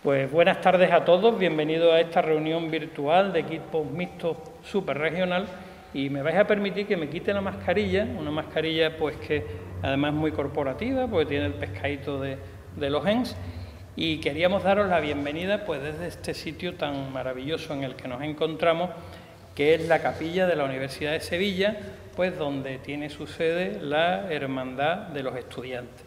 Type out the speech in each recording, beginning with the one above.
Pues buenas tardes a todos, bienvenidos a esta reunión virtual de equipos mixtos superregional y me vais a permitir que me quite la mascarilla, una mascarilla pues que además es muy corporativa porque tiene el pescadito de los ENS y queríamos daros la bienvenida pues desde este sitio tan maravilloso en el que nos encontramos, que es la capilla de la Universidad de Sevilla, pues donde tiene su sede la Hermandad de los Estudiantes.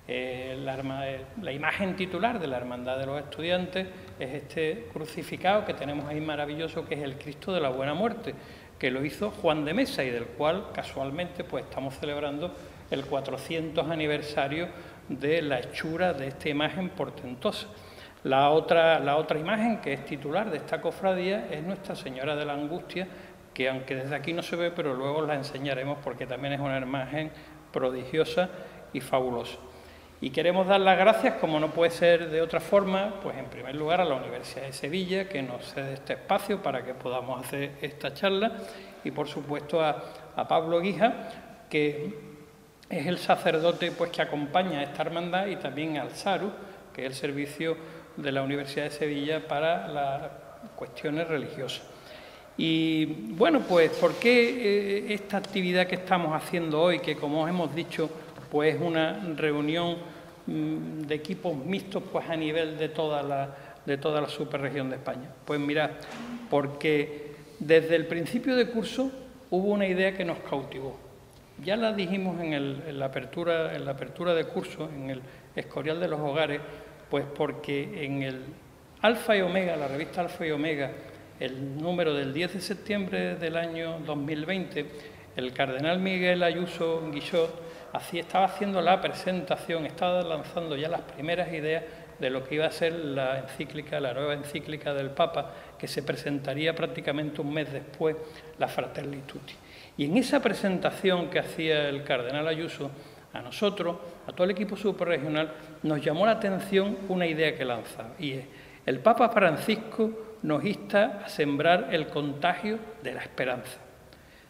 La imagen titular de la Hermandad de los Estudiantes es este crucificado que tenemos ahí maravilloso, que es el Cristo de la Buena Muerte, que lo hizo Juan de Mesa y del cual casualmente pues estamos celebrando el 400 aniversario de la hechura de esta imagen portentosa. La otra imagen que es titular de esta cofradía es Nuestra Señora de la Angustia, que aunque desde aquí no se ve, pero luego la enseñaremos porque también es una imagen prodigiosa y fabulosa. Y queremos dar las gracias, como no puede ser de otra forma, pues en primer lugar a la Universidad de Sevilla, que nos cede este espacio para que podamos hacer esta charla, y por supuesto a Pablo Guija, que es el sacerdote pues, que acompaña a esta hermandad, y también al SARU, que es el servicio de la Universidad de Sevilla para las cuestiones religiosas. Y bueno, pues ¿por qué esta actividad que estamos haciendo hoy, que como os hemos dicho, pues es una reunión de equipos mixtos pues a nivel de toda la superregión de España? Pues mirad, porque desde el principio de curso hubo una idea que nos cautivó. Ya la dijimos en la apertura de curso, en el Escorial de los Hogares, pues porque en el Alfa y Omega, la revista Alfa y Omega, el número del 10 de septiembre del año 2020, el cardenal Miguel Ayuso Guixot estaba haciendo la presentación, estaba lanzando ya las primeras ideas de lo que iba a ser la nueva encíclica del Papa, que se presentaría prácticamente un mes después, la Fratelli Tutti. Y en esa presentación que hacía el cardenal Ayuso, a nosotros, a todo el equipo superregional, nos llamó la atención una idea que lanzaba, y es: el Papa Francisco nos insta a sembrar el contagio de la esperanza.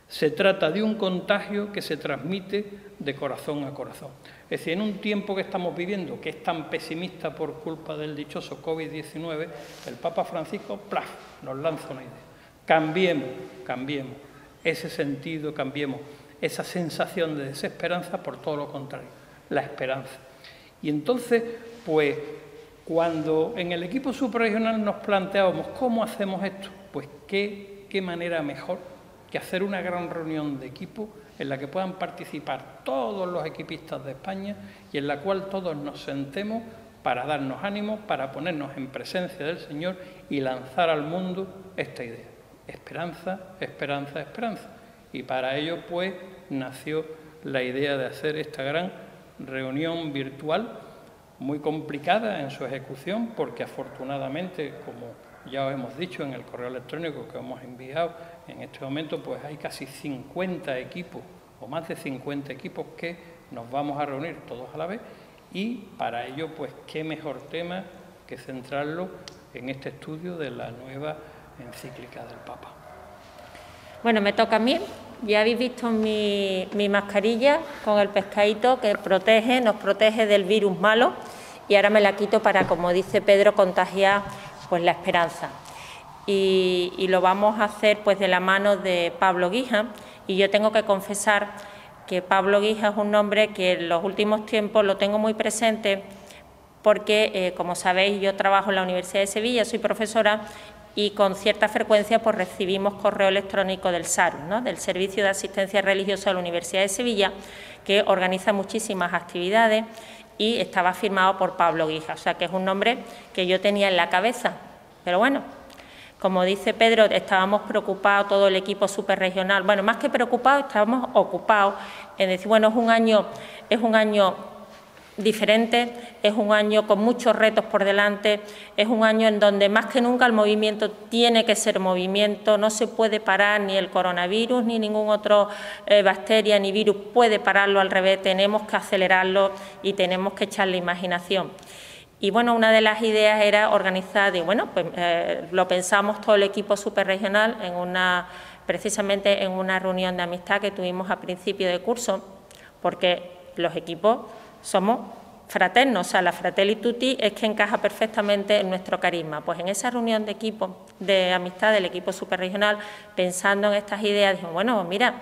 Se trata de un contagio que se transmite de corazón a corazón. Es decir, en un tiempo que estamos viviendo, que es tan pesimista por culpa del dichoso COVID-19, el Papa Francisco, ¡plaf!, nos lanza una idea. Cambiemos ese sentido, cambiemos esa sensación de desesperanza por todo lo contrario, la esperanza. Y entonces, pues, cuando en el equipo superregional nos planteábamos cómo hacemos esto, pues qué manera mejor que hacer una gran reunión de equipo en la que puedan participar todos los equipistas de España y en la cual todos nos sentemos para darnos ánimo, para ponernos en presencia del Señor y lanzar al mundo esta idea: esperanza, esperanza, esperanza. Y para ello, pues, nació la idea de hacer esta gran reunión virtual, muy complicada en su ejecución, porque afortunadamente, como ya os hemos dicho en el correo electrónico que hemos enviado, en este momento pues hay casi 50 equipos o más de 50 equipos que nos vamos a reunir todos a la vez, y para ello pues qué mejor tema que centrarlo en este estudio de la nueva encíclica del Papa. Bueno, me toca a mí. Ya habéis visto mi mascarilla con el pescadito que nos protege del virus malo, y ahora me la quito para, como dice Pedro, contagiar pues la esperanza. Y lo vamos a hacer pues de la mano de Pablo Guija, y yo tengo que confesar que Pablo Guija es un nombre que en los últimos tiempos lo tengo muy presente porque, como sabéis, yo trabajo en la Universidad de Sevilla, soy profesora, y con cierta frecuencia pues recibimos correo electrónico del SARU, ¿no?, del Servicio de Asistencia Religiosa de la Universidad de Sevilla, que organiza muchísimas actividades, y estaba firmado por Pablo Guija, o sea que es un nombre que yo tenía en la cabeza. Pero bueno, como dice Pedro, estábamos preocupados, todo el equipo superregional, bueno, más que preocupados, estábamos ocupados en decir, bueno, es un año diferente, es un año con muchos retos por delante, es un año en donde más que nunca el movimiento tiene que ser movimiento, no se puede parar ni el coronavirus ni ningún otro bacteria ni virus puede pararlo, al revés, tenemos que acelerarlo y tenemos que echarle imaginación. Y bueno, una de las ideas era organizar, y bueno, pues lo pensamos todo el equipo superregional precisamente en una reunión de amistad que tuvimos a principio de curso, porque los equipos somos fraterno, o sea, la Fratelli Tutti es que encaja perfectamente en nuestro carisma. Pues en esa reunión de equipo, de amistad del equipo superregional, pensando en estas ideas, dijimos, bueno, mira,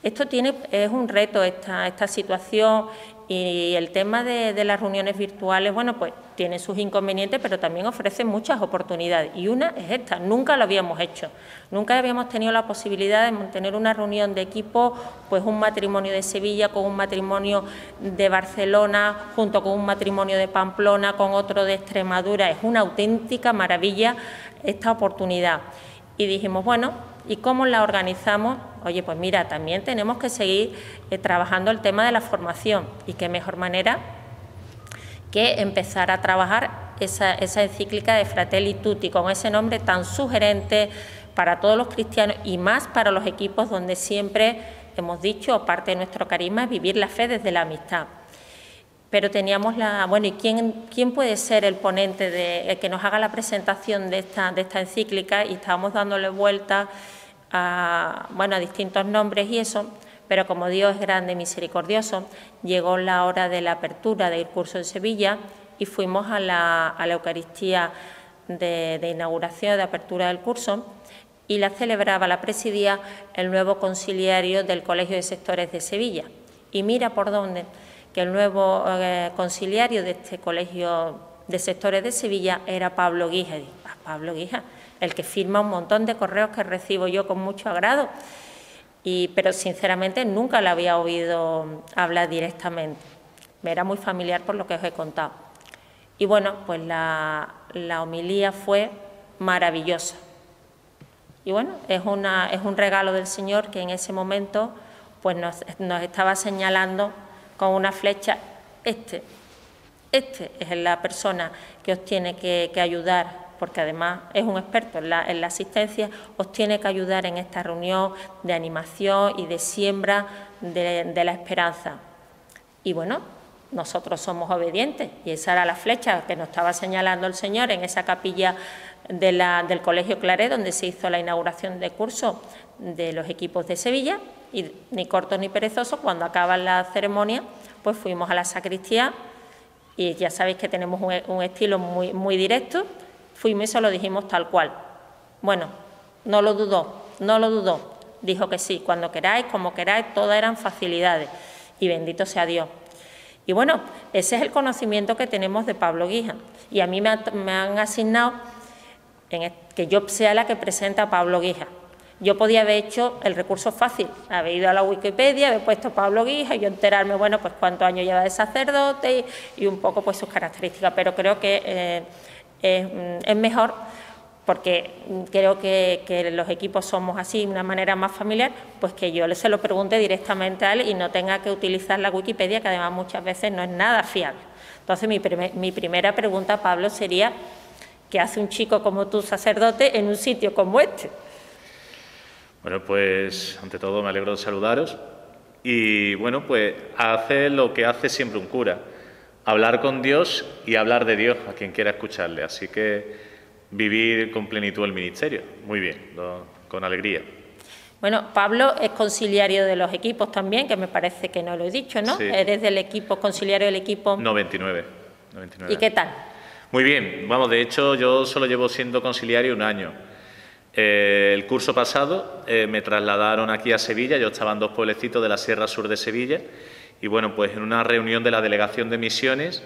esto es un reto, esta situación, y el tema de las reuniones virtuales, bueno, pues tiene sus inconvenientes, pero también ofrece muchas oportunidades. Y una es esta, nunca lo habíamos hecho. Nunca habíamos tenido la posibilidad de tener una reunión de equipo, pues un matrimonio de Sevilla con un matrimonio de Barcelona, junto con un matrimonio de Pamplona, con otro de Extremadura. Es una auténtica maravilla esta oportunidad. Y dijimos, bueno, ¿y cómo la organizamos? Oye, pues mira, también tenemos que seguir trabajando el tema de la formación, y qué mejor manera que empezar a trabajar esa encíclica de Fratelli Tutti, con ese nombre tan sugerente para todos los cristianos y más para los equipos donde siempre hemos dicho, parte de nuestro carisma es vivir la fe desde la amistad. Pero teníamos bueno, ¿y quién puede ser el ponente el que nos haga la presentación de esta encíclica? Y estábamos dándole vuelta a distintos nombres y eso, pero como Dios es grande y misericordioso, llegó la hora de la apertura del curso de Sevilla y fuimos a la Eucaristía de inauguración, de apertura del curso, y la celebraba, la presidía el nuevo conciliario del Colegio de Sectores de Sevilla. Y mira por dónde, que el nuevo conciliario de este Colegio de Sectores de Sevilla era Pablo Guija. Pablo Guija, el que firma un montón de correos que recibo yo con mucho agrado, pero sinceramente nunca le había oído hablar directamente. Me era muy familiar por lo que os he contado. Y bueno, pues la homilía fue maravillosa. Y bueno, es un regalo del Señor que en ese momento pues nos estaba señalando con una flecha, este es la persona que os tiene que ayudar, porque además es un experto en la asistencia, os tiene que ayudar en esta reunión de animación y de siembra de la esperanza. Y bueno, nosotros somos obedientes y esa era la flecha que nos estaba señalando el Señor en esa capilla del Colegio Claret, donde se hizo la inauguración de curso de los equipos de Sevilla, y ni corto ni perezoso, cuando acaba la ceremonia, pues fuimos a la sacristía, y ya sabéis que tenemos un estilo muy directo, fuimos y se lo dijimos tal cual. Bueno, no lo dudó, dijo que sí, cuando queráis, como queráis, todas eran facilidades, y bendito sea Dios. Y bueno, ese es el conocimiento que tenemos de Pablo Guija, y a mí me han asignado que yo sea la que presenta a Pablo Guija. Yo podía haber hecho el recurso fácil, haber ido a la Wikipedia, haber puesto Pablo Guija y yo enterarme, bueno, pues cuántos años lleva de sacerdote y un poco pues sus características, pero creo que es mejor, porque creo que los equipos somos así, de una manera más familiar, pues que yo se lo pregunte directamente a él y no tenga que utilizar la Wikipedia, que además muchas veces no es nada fiable. Entonces mi primera pregunta, Pablo, sería: ¿qué hace un chico como tú, sacerdote, en un sitio como este? Bueno, pues ante todo me alegro de saludaros y bueno, pues hace lo que hace siempre un cura, hablar con Dios y hablar de Dios a quien quiera escucharle, así que vivir con plenitud el ministerio, muy bien, con alegría. Bueno, Pablo es conciliario de los equipos también, que me parece que no lo he dicho, ¿no? Sí. Eres del equipo, conciliario del equipo... 99. ¿Y qué tal? Muy bien, vamos, de hecho yo solo llevo siendo conciliario un año. El curso pasado me trasladaron aquí a Sevilla, yo estaba en dos pueblecitos de la Sierra Sur de Sevilla, y bueno, pues en una reunión de la Delegación de Misiones,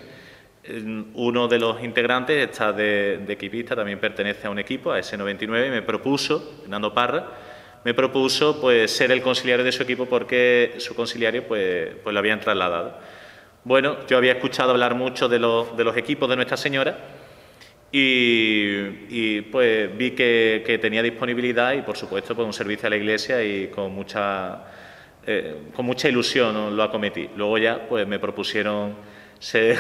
uno de los integrantes está de equipista, también pertenece a un equipo, a ese 99, y me propuso, Fernando Parra, me propuso pues ser el conciliario de su equipo porque su conciliario pues lo habían trasladado. Bueno, yo había escuchado hablar mucho de los equipos de Nuestra Señora y pues vi que tenía disponibilidad y por supuesto pues un servicio a la Iglesia y con mucha ilusión lo acometí. Luego ya pues me propusieron ser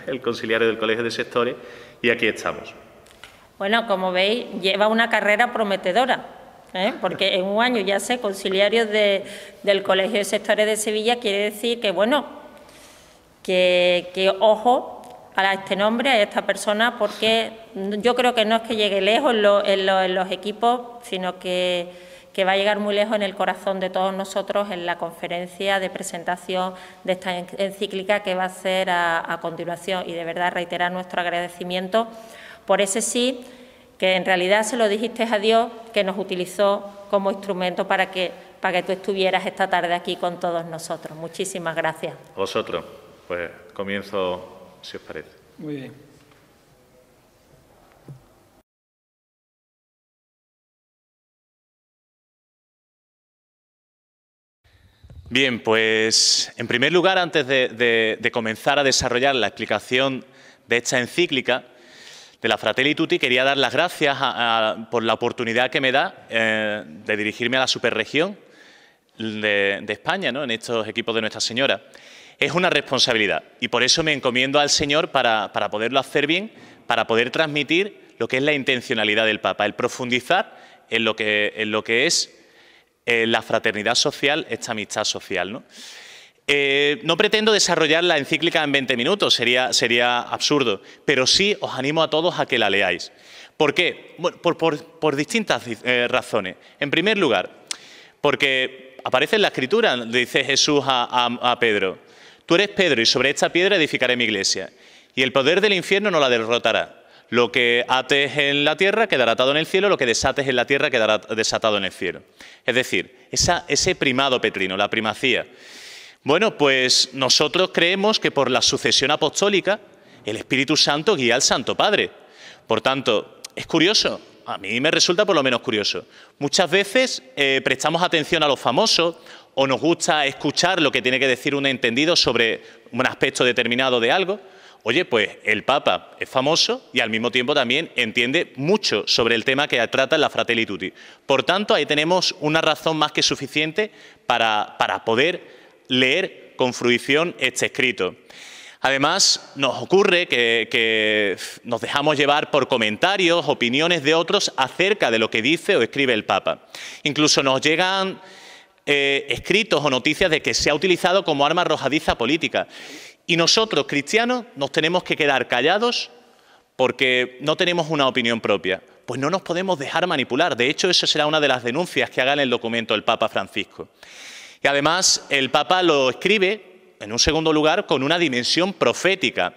el conciliario del Colegio de Sectores y aquí estamos. Bueno, como veis, lleva una carrera prometedora, porque en un año ya sé conciliario del Colegio de Sectores de Sevilla, quiere decir que, bueno, que ojo a este nombre, a esta persona, porque yo creo que no es que llegue lejos en los equipos, sino que que va a llegar muy lejos en el corazón de todos nosotros en la conferencia de presentación de esta encíclica que va a ser a continuación. Y de verdad reiterar nuestro agradecimiento por ese sí, que en realidad se lo dijiste a Dios, que nos utilizó como instrumento para que tú estuvieras esta tarde aquí con todos nosotros. Muchísimas gracias. A vosotros. Pues comienzo, si os parece. Muy bien. Bien, pues en primer lugar, antes de comenzar a desarrollar la explicación de esta encíclica de la Fratelli Tutti, quería dar las gracias por la oportunidad que me da de dirigirme a la superregión de España, ¿no?, en estos equipos de Nuestra Señora. Es una responsabilidad y por eso me encomiendo al Señor para poderlo hacer bien, para poder transmitir lo que es la intencionalidad del Papa, el profundizar en lo que es la fraternidad social, esta amistad social, ¿no? No pretendo desarrollar la encíclica en 20 minutos, sería absurdo, pero sí os animo a todos a que la leáis. ¿Por qué? Bueno, por distintas razones. En primer lugar, porque aparece en la Escritura, dice Jesús a Pedro: tú eres Pedro y sobre esta piedra edificaré mi iglesia, y el poder del infierno no la derrotará. Lo que ates en la tierra quedará atado en el cielo, lo que desates en la tierra quedará desatado en el cielo. Es decir, ese primado petrino, la primacía. Bueno, pues nosotros creemos que por la sucesión apostólica el Espíritu Santo guía al Santo Padre. Por tanto, es curioso, a mí me resulta por lo menos curioso. Muchas veces prestamos atención a los famosos o nos gusta escuchar lo que tiene que decir un entendido sobre un aspecto determinado de algo. Oye, pues el Papa es famoso y al mismo tiempo también entiende mucho sobre el tema que trata en la Fratelli Tutti. Por tanto, ahí tenemos una razón más que suficiente para poder leer con fruición este escrito. Además, nos ocurre que nos dejamos llevar por comentarios, opiniones de otros acerca de lo que dice o escribe el Papa. Incluso nos llegan escritos o noticias de que se ha utilizado como arma arrojadiza política. Y nosotros, cristianos, nos tenemos que quedar callados porque no tenemos una opinión propia. Pues no nos podemos dejar manipular. De hecho, eso será una de las denuncias que haga en el documento el Papa Francisco. Y además, el Papa lo escribe, en un segundo lugar, con una dimensión profética.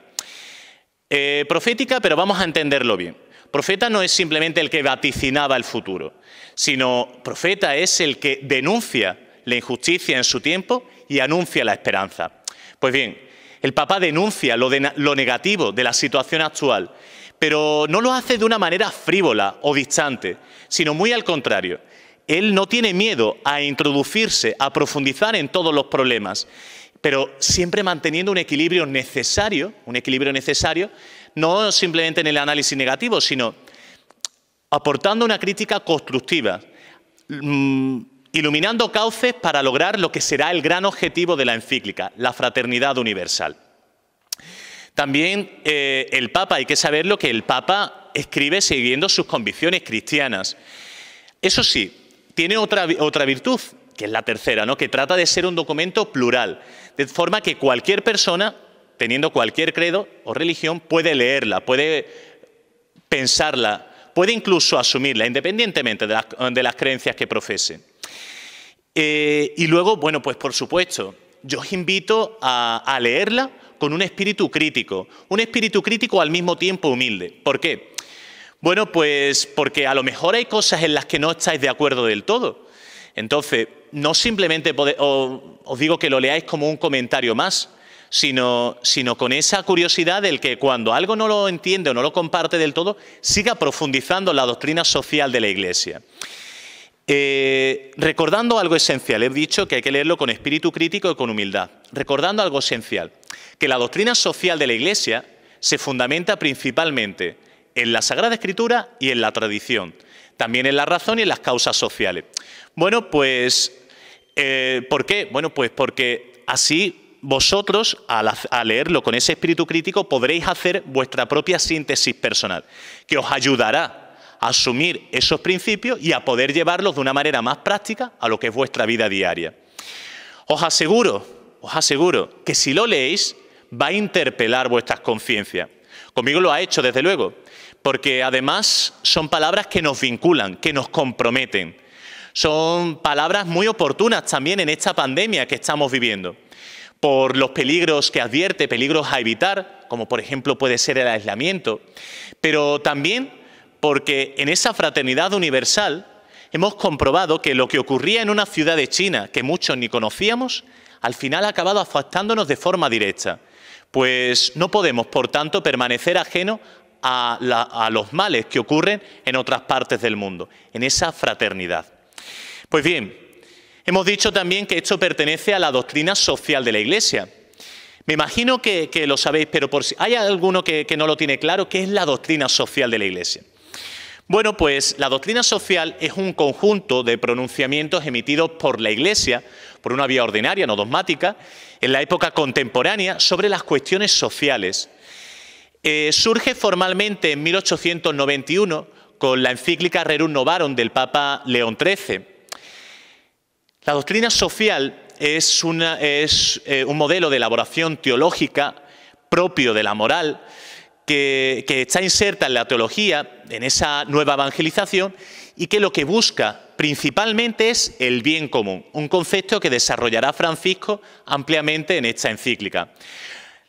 Profética, pero vamos a entenderlo bien. Profeta no es simplemente el que vaticinaba el futuro, sino profeta es el que denuncia la injusticia en su tiempo y anuncia la esperanza. Pues bien, el Papa denuncia lo negativo de la situación actual, pero no lo hace de una manera frívola o distante, sino muy al contrario. Él no tiene miedo a introducirse, a profundizar en todos los problemas, pero siempre manteniendo un equilibrio necesario, no simplemente en el análisis negativo, sino aportando una crítica constructiva, iluminando cauces para lograr lo que será el gran objetivo de la encíclica, la fraternidad universal. También el Papa, hay que saberlo, que el Papa escribe siguiendo sus convicciones cristianas. Eso sí, tiene otra virtud, que es la tercera, ¿no?, que trata de ser un documento plural, de forma que cualquier persona, teniendo cualquier credo o religión, puede leerla, puede pensarla, puede incluso asumirla, independientemente de las creencias que profese. Y luego, bueno, pues por supuesto, yo os invito a leerla con un espíritu crítico al mismo tiempo humilde. ¿Por qué? Bueno, pues porque a lo mejor hay cosas en las que no estáis de acuerdo del todo. Entonces, no simplemente os digo que lo leáis como un comentario más, sino con esa curiosidad del que cuando algo no lo entiende o no lo comparte del todo, siga profundizando en la doctrina social de la Iglesia. Recordando algo esencial, he dicho que hay que leerlo con espíritu crítico y con humildad. Recordando algo esencial, que la doctrina social de la Iglesia se fundamenta principalmente en la Sagrada Escritura y en la tradición, también en la razón y en las causas sociales. Bueno, pues, ¿por qué? Bueno, pues porque así vosotros, al leerlo con ese espíritu crítico, podréis hacer vuestra propia síntesis personal, que os ayudará a asumir esos principios y a poder llevarlos de una manera más práctica a lo que es vuestra vida diaria. Os aseguro que si lo leéis, va a interpelar vuestras conciencias. Conmigo lo ha hecho, desde luego, porque además son palabras que nos vinculan, que nos comprometen. Son palabras muy oportunas también en esta pandemia que estamos viviendo, por los peligros que advierte, peligros a evitar, como por ejemplo puede ser el aislamiento, pero también porque en esa fraternidad universal hemos comprobado que lo que ocurría en una ciudad de China que muchos ni conocíamos, al final ha acabado afectándonos de forma directa. Pues no podemos, por tanto, permanecer ajenos a los males que ocurren en otras partes del mundo, en esa fraternidad. Pues bien, hemos dicho también que esto pertenece a la doctrina social de la Iglesia. Me imagino que lo sabéis, pero por si hay alguno que no lo tiene claro, ¿qué es la doctrina social de la Iglesia? Bueno, pues la doctrina social es un conjunto de pronunciamientos emitidos por la Iglesia, por una vía ordinaria, no dogmática, en la época contemporánea sobre las cuestiones sociales. Surge formalmente en 1891 con la encíclica Rerum Novarum del Papa León XIII. La doctrina social es un modelo de elaboración teológica propio de la moral que está inserta en la teología, en esa nueva evangelización, y que lo que busca principalmente es el bien común, un concepto que desarrollará Francisco ampliamente en esta encíclica.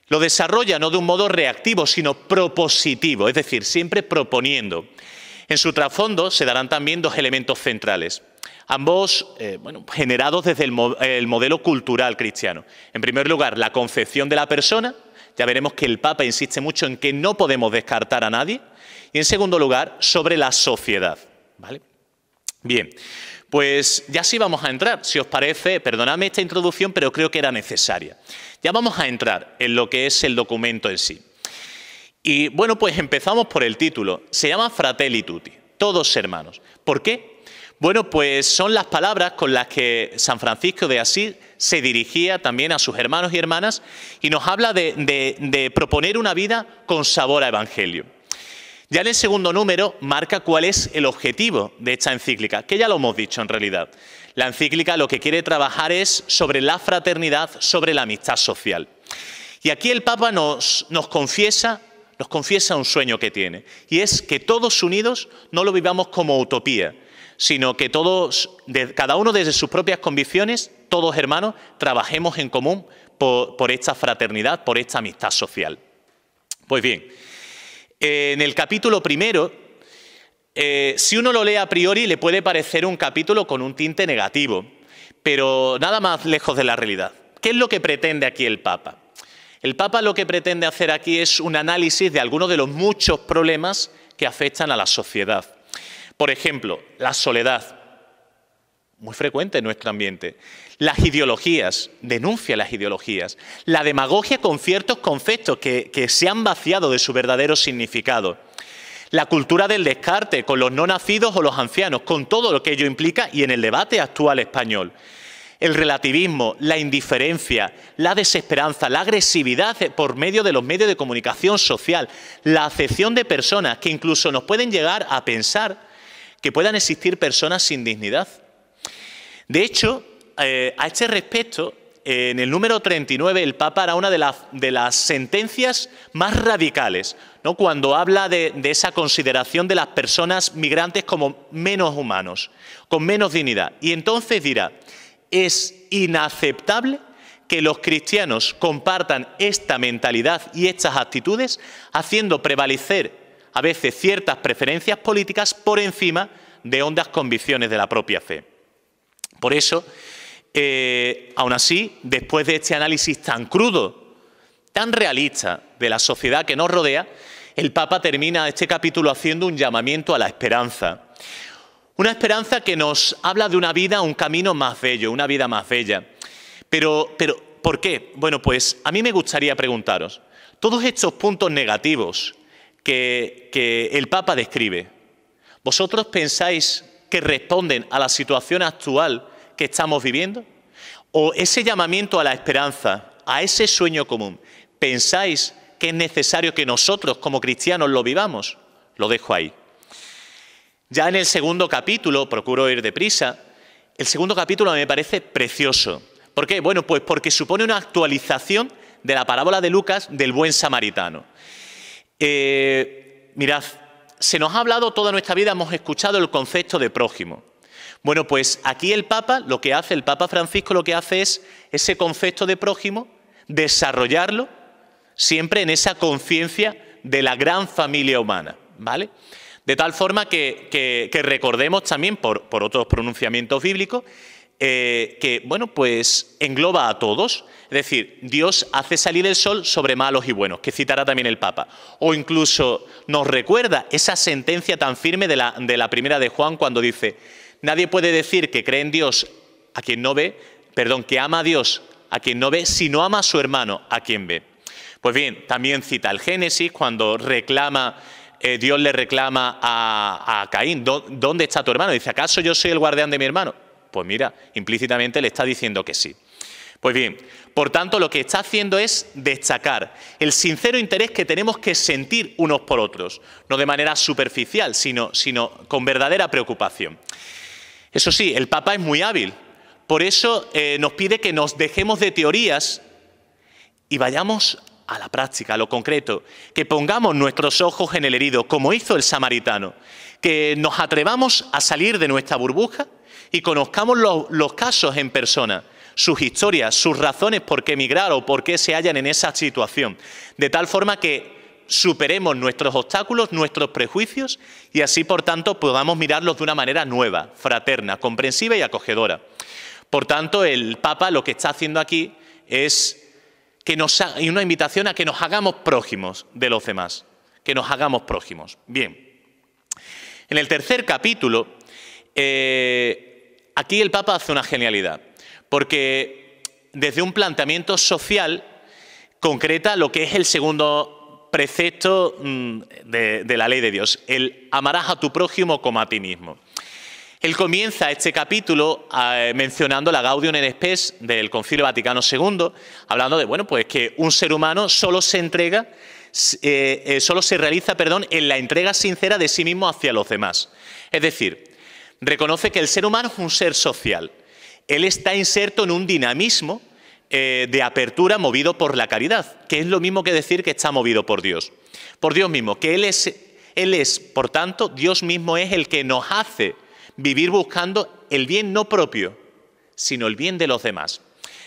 Lo desarrolla no de un modo reactivo, sino propositivo, es decir, siempre proponiendo. En su trasfondo se darán también dos elementos centrales, ambos generados desde el modelo cultural cristiano. En primer lugar, la concepción de la persona. Ya veremos que el Papa insiste mucho en que no podemos descartar a nadie. Y en segundo lugar, sobre la sociedad, ¿vale? Bien, pues ya sí vamos a entrar. Si os parece, perdonadme esta introducción, pero creo que era necesaria. Ya vamos a entrar en lo que es el documento en sí. Y bueno, pues empezamos por el título. Se llama Fratelli Tutti, todos hermanos. ¿Por qué? Bueno, pues son las palabras con las que San Francisco de Asís se dirigía también a sus hermanos y hermanas y nos habla de proponer una vida con sabor a evangelio. Ya en el segundo número marca cuál es el objetivo de esta encíclica, que ya lo hemos dicho en realidad. La encíclica lo que quiere trabajar es sobre la fraternidad, sobre la amistad social. Y aquí el Papa nos confiesa un sueño que tiene, y es que todos unidos no lo vivamos como utopía, sino que todos, cada uno desde sus propias convicciones, todos hermanos, trabajemos en común por esta fraternidad, por esta amistad social. Pues bien, en el capítulo primero, si uno lo lee a priori, le puede parecer un capítulo con un tinte negativo, pero nada más lejos de la realidad. ¿Qué es lo que pretende aquí el Papa? El Papa lo que pretende hacer aquí es un análisis de algunos de los muchos problemas que afectan a la sociedad. Por ejemplo, la soledad, muy frecuente en nuestro ambiente. Las ideologías, denuncia las ideologías. La demagogia con ciertos conceptos que se han vaciado de su verdadero significado. La cultura del descarte con los no nacidos o los ancianos, con todo lo que ello implica y en el debate actual español. El relativismo, la indiferencia, la desesperanza, la agresividad por medio de los medios de comunicación social, la acepción de personas que incluso nos pueden llegar a pensar que puedan existir personas sin dignidad. De hecho, a este respecto, en el número 39, el Papa hará una de las sentencias más radicales, ¿no? Cuando habla de esa consideración de las personas migrantes como menos humanos, con menos dignidad. Y entonces dirá, es inaceptable que los cristianos compartan esta mentalidad y estas actitudes, haciendo prevalecer a veces ciertas preferencias políticas por encima de hondas convicciones de la propia fe. Por eso, aún así, después de este análisis tan crudo, tan realista de la sociedad que nos rodea, el Papa termina este capítulo haciendo un llamamiento a la esperanza. Una esperanza que nos habla de una vida, un camino más bello, una vida más bella. Pero ¿por qué? Bueno, pues a mí me gustaría preguntaros, todos estos puntos negativos que el Papa describe, ¿vosotros pensáis que responden a la situación actual que estamos viviendo? ¿O ese llamamiento a la esperanza, a ese sueño común, pensáis que es necesario que nosotros como cristianos lo vivamos? Lo dejo ahí. Ya en el segundo capítulo, procuro ir deprisa, el segundo capítulo me parece precioso. ¿Por qué? Bueno, pues porque supone una actualización de la parábola de Lucas del buen samaritano. Mirad, se nos ha hablado toda nuestra vida, hemos escuchado el concepto de prójimo. Bueno, pues aquí el Papa Francisco lo que hace es ese concepto de prójimo, desarrollarlo siempre en esa conciencia de la gran familia humana, ¿vale? De tal forma que recordemos también, por otros pronunciamientos bíblicos, que, bueno, pues engloba a todos. Es decir, Dios hace salir el sol sobre malos y buenos, que citará también el Papa. O incluso nos recuerda esa sentencia tan firme de la primera de Juan, cuando dice: nadie puede decir que cree en Dios a quien no ve, que ama a Dios a quien no ve, si no ama a su hermano a quien ve. Pues bien, también cita el Génesis, cuando Dios le reclama a Caín: ¿dónde está tu hermano? Dice: ¿acaso yo soy el guardián de mi hermano? Pues mira, implícitamente le está diciendo que sí. Pues bien, por tanto, lo que está haciendo es destacar el sincero interés que tenemos que sentir unos por otros, no de manera superficial, sino con verdadera preocupación. Eso sí, el Papa es muy hábil, por eso nos pide que nos dejemos de teorías y vayamos a la práctica, a lo concreto, que pongamos nuestros ojos en el herido, como hizo el samaritano, que nos atrevamos a salir de nuestra burbuja y conozcamos los casos en persona, sus historias, sus razones por qué emigrar o por qué se hallan en esa situación, de tal forma que superemos nuestros obstáculos, nuestros prejuicios y así, por tanto, podamos mirarlos de una manera nueva, fraterna, comprensiva y acogedora. Por tanto, el Papa lo que está haciendo aquí es una invitación a que nos hagamos prójimos de los demás, que nos hagamos prójimos. Bien, en el tercer capítulo, aquí el Papa hace una genialidad, porque desde un planteamiento social concreta lo que es el segundo precepto de la ley de Dios, el amarás a tu prójimo como a ti mismo. Él comienza este capítulo mencionando la Gaudium et Spes del Concilio Vaticano II, hablando de, bueno, pues que un ser humano solo se realiza en la entrega sincera de sí mismo hacia los demás. Es decir, reconoce que el ser humano es un ser social. Él está inserto en un dinamismo de apertura movido por la caridad, que es lo mismo que decir que está movido por Dios mismo, que Él es, por tanto, Dios mismo es el que nos hace vivir buscando el bien no propio, sino el bien de los demás.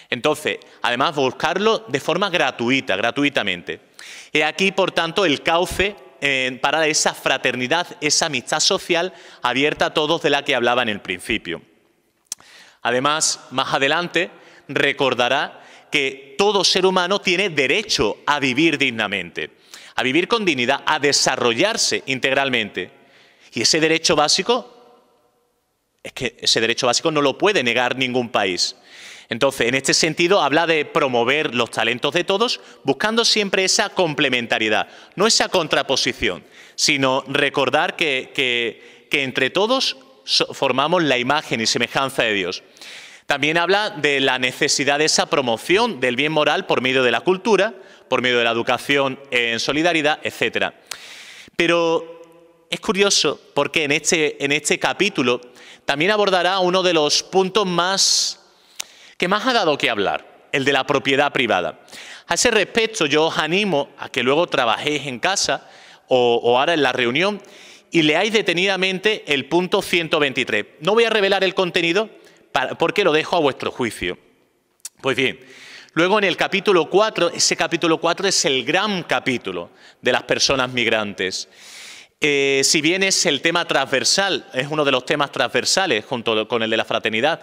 Entonces, además, buscarlo de forma gratuitamente. He aquí, por tanto, el cauce para esa fraternidad, esa amistad social abierta a todos de la que hablaba en el principio. Además, más adelante, recordará que todo ser humano tiene derecho a vivir dignamente, a vivir con dignidad, a desarrollarse integralmente. Y ese derecho básico no lo puede negar ningún país. Entonces, en este sentido, habla de promover los talentos de todos, buscando siempre esa complementariedad, no esa contraposición, sino recordar que entre todos formamos la imagen y semejanza de Dios. También habla de la necesidad de esa promoción del bien moral por medio de la cultura, por medio de la educación en solidaridad, etc. Pero es curioso porque en este capítulo también abordará uno de los puntos que más ha dado que hablar, el de la propiedad privada. A ese respecto, yo os animo a que luego trabajéis en casa o ahora en la reunión y leáis detenidamente el punto 123. No voy a revelar el contenido porque lo dejo a vuestro juicio. Pues bien, luego en el capítulo 4, ese capítulo 4 es el gran capítulo de las personas migrantes. Si bien es el tema transversal, es uno de los temas transversales junto con el de la fraternidad,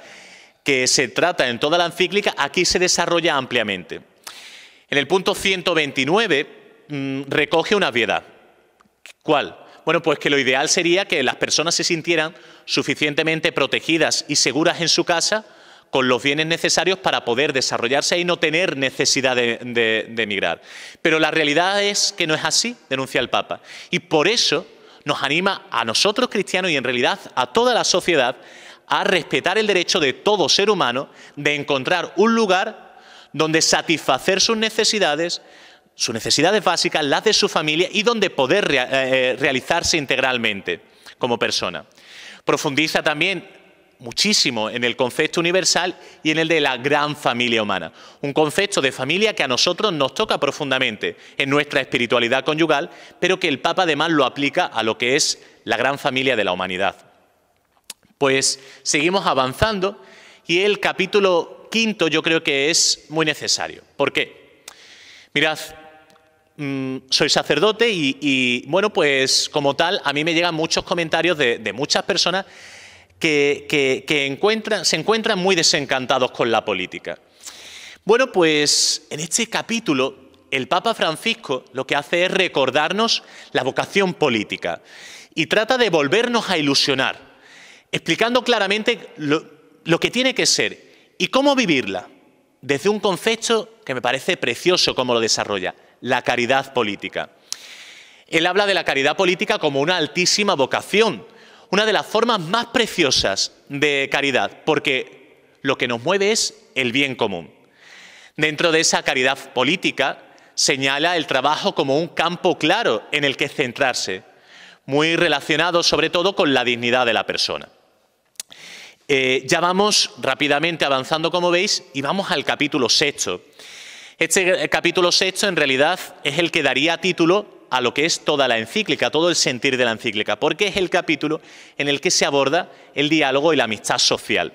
que se trata en toda la encíclica, aquí se desarrolla ampliamente. En el punto 129 recoge una obviedad. ¿Cuál? Bueno, pues que lo ideal sería que las personas se sintieran suficientemente protegidas y seguras en su casa con los bienes necesarios para poder desarrollarse y no tener necesidad de emigrar. Pero la realidad es que no es así, denuncia el Papa. Y por eso nos anima a nosotros cristianos y en realidad a toda la sociedad a respetar el derecho de todo ser humano de encontrar un lugar donde satisfacer sus necesidades básicas, las de su familia y donde poder realizarse integralmente como persona. Profundiza también muchísimo en el concepto universal y en el de la gran familia humana. Un concepto de familia que a nosotros nos toca profundamente en nuestra espiritualidad conyugal, pero que el Papa además lo aplica a lo que es la gran familia de la humanidad. Pues seguimos avanzando y el capítulo 5 yo creo que es muy necesario. ¿Por qué? Mirad, soy sacerdote y bueno, pues como tal, a mí me llegan muchos comentarios de muchas personas que se encuentran muy desencantados con la política. Bueno, pues en este capítulo el Papa Francisco lo que hace es recordarnos la vocación política y trata de volvernos a ilusionar, explicando claramente lo que tiene que ser y cómo vivirla, desde un concepto que me parece precioso como lo desarrolla, la caridad política. Él habla de la caridad política como una altísima vocación, una de las formas más preciosas de caridad, porque lo que nos mueve es el bien común. Dentro de esa caridad política señala el trabajo como un campo claro en el que centrarse, muy relacionado sobre todo con la dignidad de la persona. Ya vamos rápidamente avanzando, como veis, y vamos al capítulo 6. Este capítulo 6 en realidad es el que daría título a lo que es toda la encíclica, todo el sentir de la encíclica, porque es el capítulo en el que se aborda el diálogo y la amistad social.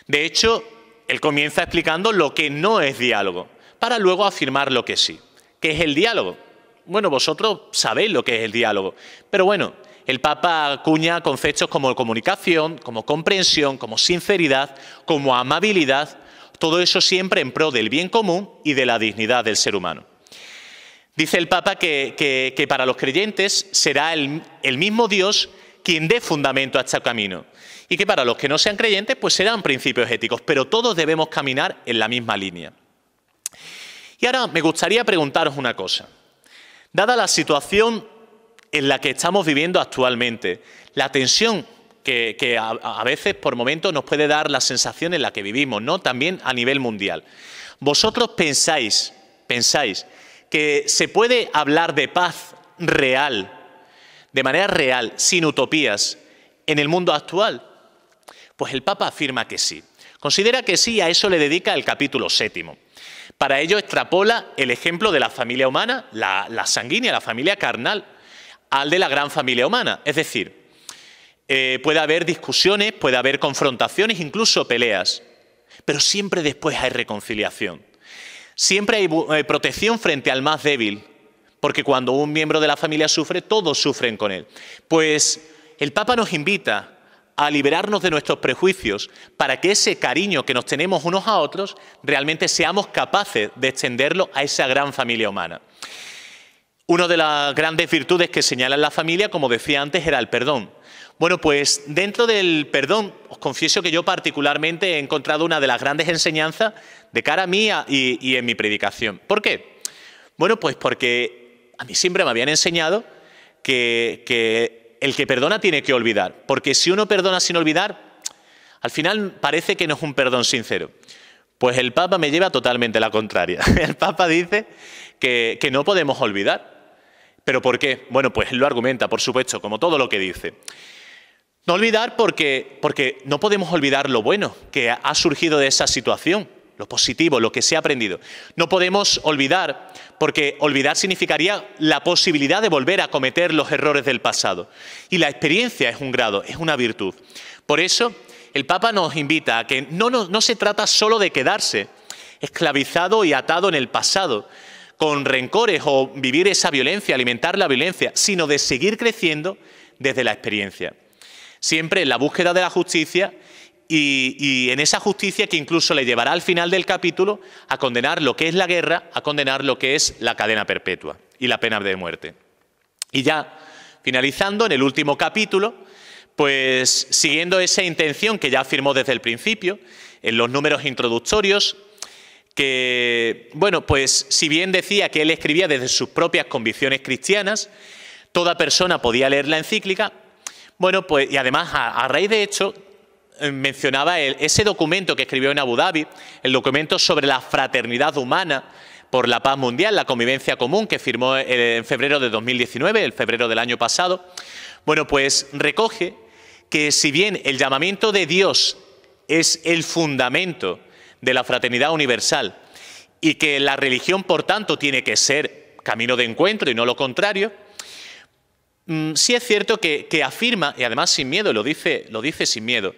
De hecho, él comienza explicando lo que no es diálogo, para luego afirmar lo que sí. ¿Qué es el diálogo? Bueno, vosotros sabéis lo que es el diálogo, pero bueno, el Papa acuña conceptos como comunicación, como comprensión, como sinceridad, como amabilidad, todo eso siempre en pro del bien común y de la dignidad del ser humano. Dice el Papa que para los creyentes será el mismo Dios quien dé fundamento a este camino y que para los que no sean creyentes pues serán principios éticos, pero todos debemos caminar en la misma línea. Y ahora me gustaría preguntaros una cosa. Dada la situación en la que estamos viviendo actualmente, la tensión que a veces por momentos nos puede dar la sensación en la que vivimos, ¿no? También a nivel mundial. ¿Vosotros pensáis que se puede hablar de paz real, de manera real, sin utopías, en el mundo actual? Pues el Papa afirma que sí. Considera que sí, a eso le dedica el capítulo 7. Para ello extrapola el ejemplo de la familia humana, la sanguínea, la familia carnal, al de la gran familia humana. Es decir, puede haber discusiones, puede haber confrontaciones, incluso peleas, pero siempre después hay reconciliación. Siempre hay protección frente al más débil, porque cuando un miembro de la familia sufre, todos sufren con él. Pues el Papa nos invita a liberarnos de nuestros prejuicios para que ese cariño que nos tenemos unos a otros realmente seamos capaces de extenderlo a esa gran familia humana. Una de las grandes virtudes que señala la familia, como decía antes, era el perdón. Bueno, pues dentro del perdón, os confieso que yo particularmente he encontrado una de las grandes enseñanzas de cara a mí y en mi predicación. ¿Por qué? Bueno, pues porque a mí siempre me habían enseñado que el que perdona tiene que olvidar, porque si uno perdona sin olvidar, al final parece que no es un perdón sincero. Pues el Papa me lleva totalmente la contraria. El Papa dice que no podemos olvidar. ¿Pero por qué? Bueno, pues él lo argumenta, por supuesto, como todo lo que dice. No olvidar porque no podemos olvidar lo bueno que ha surgido de esa situación, lo positivo, lo que se ha aprendido. No podemos olvidar porque olvidar significaría la posibilidad de volver a cometer los errores del pasado. Y la experiencia es un grado, es una virtud. Por eso el Papa nos invita a que no se trata solo de quedarse esclavizado y atado en el pasado, con rencores o vivir esa violencia, alimentar la violencia, sino de seguir creciendo desde la experiencia. Siempre en la búsqueda de la justicia y en esa justicia que incluso le llevará al final del capítulo a condenar lo que es la guerra, a condenar lo que es la cadena perpetua y la pena de muerte. Y ya finalizando en el último capítulo, pues siguiendo esa intención que ya afirmó desde el principio, en los números introductorios, que, bueno, pues si bien decía que él escribía desde sus propias convicciones cristianas, toda persona podía leer la encíclica, bueno, pues, y además a raíz de hecho, mencionaba ese documento que escribió en Abu Dhabi, el documento sobre la fraternidad humana por la paz mundial, la convivencia común, que firmó en febrero de 2019, el febrero del año pasado. Bueno, pues recoge que si bien el llamamiento de Dios es el fundamento de la fraternidad universal y que la religión, por tanto, tiene que ser camino de encuentro y no lo contrario, sí es cierto que afirma, y además sin miedo, lo dice sin miedo,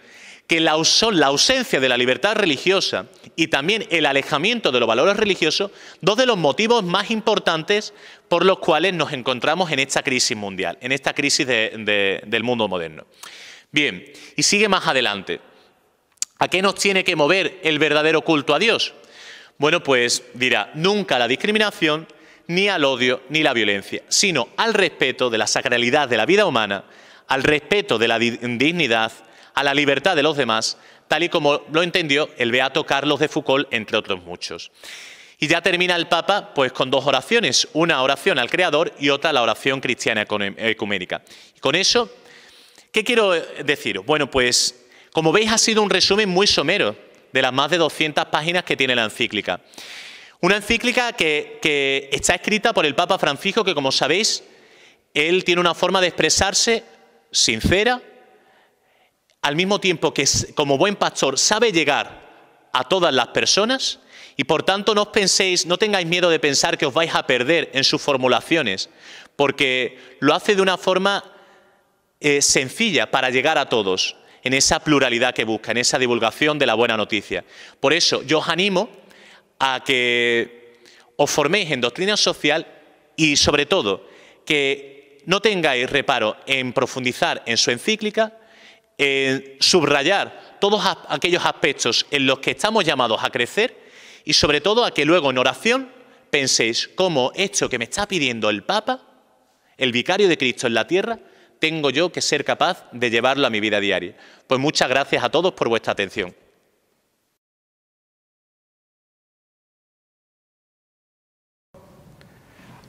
que la ausencia de la libertad religiosa y también el alejamiento de los valores religiosos, dos de los motivos más importantes por los cuales nos encontramos en esta crisis mundial, en esta crisis del mundo moderno. Bien, y sigue más adelante. ¿A qué nos tiene que mover el verdadero culto a Dios? Bueno, pues dirá, nunca la discriminación, ni al odio, ni la violencia, sino al respeto de la sacralidad de la vida humana, al respeto de la dignidad, a la libertad de los demás, tal y como lo entendió el beato Carlos de Foucauld, entre otros muchos. Y ya termina el Papa pues con dos oraciones, una oración al Creador y otra la oración cristiana ecuménica. Y con eso, ¿qué quiero deciros? Bueno, pues como veis ha sido un resumen muy somero de las más de 200 páginas que tiene la encíclica. Una encíclica que está escrita por el Papa Francisco, que como sabéis, él tiene una forma de expresarse sincera, al mismo tiempo que como buen pastor sabe llegar a todas las personas y por tanto no tengáis miedo de pensar que os vais a perder en sus formulaciones, porque lo hace de una forma sencilla para llegar a todos, en esa pluralidad que busca, en esa divulgación de la buena noticia. Por eso yo os animo a que os forméis en doctrina social y sobre todo que no tengáis reparo en profundizar en su encíclica, subrayar todos aquellos aspectos en los que estamos llamados a crecer y sobre todo a que luego en oración penséis cómo esto que me está pidiendo el Papa, el vicario de Cristo en la tierra, tengo yo que ser capaz de llevarlo a mi vida diaria. Pues muchas gracias a todos por vuestra atención.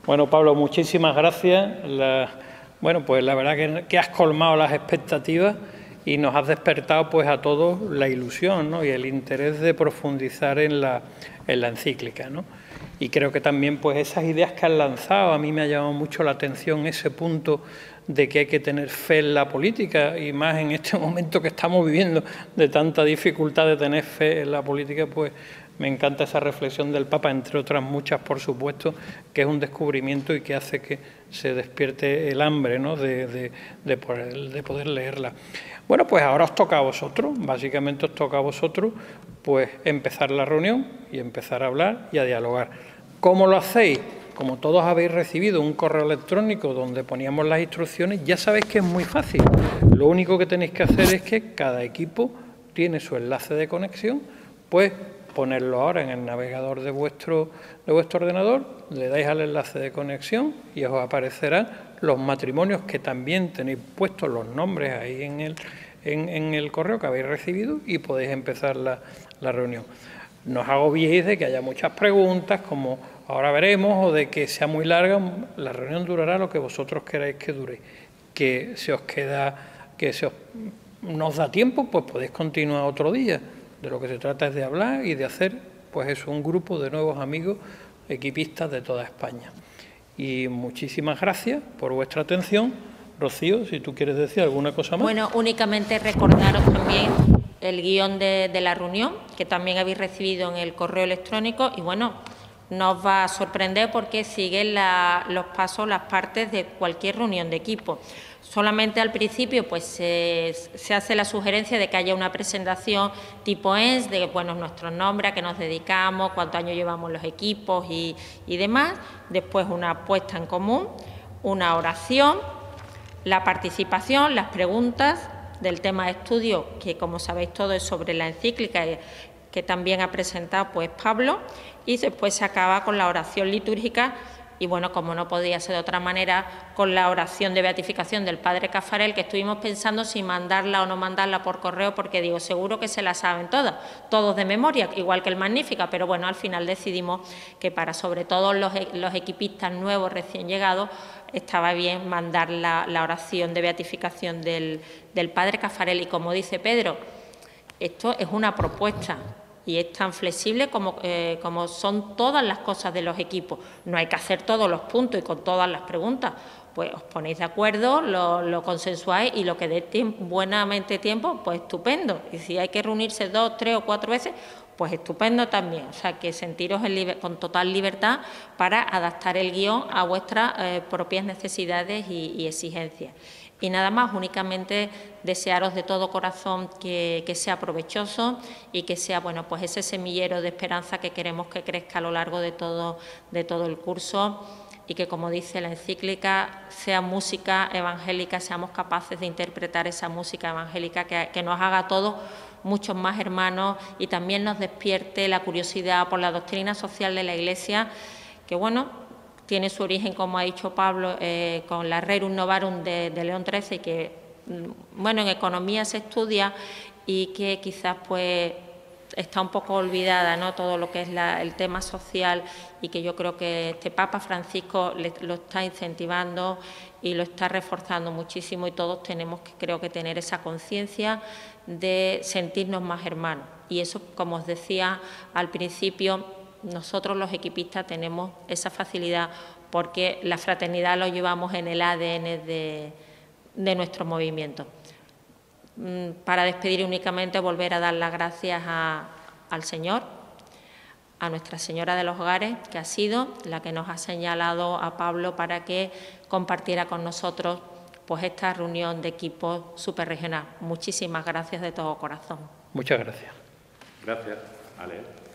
Bueno, Pablo, muchísimas gracias. Bueno, pues la verdad que has colmado las expectativas y nos has despertado pues a todos la ilusión, ¿no? Y el interés de profundizar en la encíclica, ¿no? Y creo que también pues esas ideas que has lanzado, a mí me ha llamado mucho la atención ese punto de que hay que tener fe en la política y más en este momento que estamos viviendo de tanta dificultad de tener fe en la política, pues me encanta esa reflexión del Papa, entre otras muchas, por supuesto, que es un descubrimiento y que hace que se despierte el hambre, ¿no? de poder leerla. Bueno, pues ahora os toca a vosotros, básicamente os toca a vosotros, pues empezar la reunión y empezar a hablar y a dialogar. ¿Cómo lo hacéis? Como todos habéis recibido un correo electrónico donde poníamos las instrucciones, ya sabéis que es muy fácil. Lo único que tenéis que hacer es que cada equipo tiene su enlace de conexión, pues ponerlo ahora en el navegador de vuestro ordenador, le dais al enlace de conexión y os aparecerán los matrimonios que también tenéis puestos los nombres ahí en el correo que habéis recibido y podéis empezar la reunión. No os agobiéis de que haya muchas preguntas, como ahora veremos, o de que sea muy larga. La reunión durará lo que vosotros queráis que dure. Que se os no os da tiempo, pues podéis continuar otro día. De lo que se trata es de hablar y de hacer, pues eso, un grupo de nuevos amigos equipistas de toda España. Y muchísimas gracias por vuestra atención. Rocío, si tú quieres decir alguna cosa más. Bueno, únicamente recordaros también el guión de la reunión, que también habéis recibido en el correo electrónico, y bueno, nos va a sorprender porque siguen los pasos, las partes de cualquier reunión de equipo. Solamente al principio pues se hace la sugerencia de que haya una presentación tipo ENS, de bueno, nuestros nombres, a qué nos dedicamos, cuántos años llevamos los equipos y demás. Después una puesta en común, una oración, la participación, las preguntas del tema de estudio, que como sabéis todo es sobre la encíclica que también ha presentado pues Pablo, y después se acaba con la oración litúrgica. Y bueno, como no podía ser de otra manera, con la oración de beatificación del Padre Caffarel, que estuvimos pensando si mandarla o no mandarla por correo, porque digo, seguro que se la saben todas, todos de memoria, igual que el Magnífica, pero bueno, al final decidimos que para sobre todo los equipistas nuevos recién llegados, estaba bien mandar la oración de beatificación del Padre Caffarel. Y como dice Pedro, esto es una propuesta. Y es tan flexible como son todas las cosas de los equipos. No hay que hacer todos los puntos y con todas las preguntas, pues os ponéis de acuerdo, lo consensuáis y lo que dé buenamente tiempo, pues estupendo. Y si hay que reunirse 2, 3 o 4 veces, pues estupendo también. O sea, que sentiros con total libertad para adaptar el guión a vuestras propias necesidades y exigencias. Y nada más, únicamente desearos de todo corazón que sea provechoso y que sea, bueno, pues ese semillero de esperanza que queremos que crezca a lo largo de todo el curso, y que, como dice la encíclica, sea música evangélica, seamos capaces de interpretar esa música evangélica que nos haga a todos muchos más hermanos y también nos despierte la curiosidad por la doctrina social de la Iglesia, que, bueno, tiene su origen, como ha dicho Pablo, con la Rerum Novarum de León XIII, y que, bueno, en economía se estudia y que quizás, pues, está un poco olvidada, ¿no?, todo lo que es el tema social, y que yo creo que este Papa Francisco lo está incentivando y lo está reforzando muchísimo, y todos tenemos que, creo que, tener esa conciencia de sentirnos más hermanos. Y eso, como os decía al principio, nosotros los equipistas tenemos esa facilidad porque la fraternidad lo llevamos en el ADN de nuestro movimiento. Para despedir, únicamente volver a dar las gracias al Señor, a Nuestra Señora de los Hogares, que ha sido la que nos ha señalado a Pablo para que compartiera con nosotros, pues, esta reunión de equipo superregional. Muchísimas gracias de todo corazón. Muchas gracias. Gracias. Ale.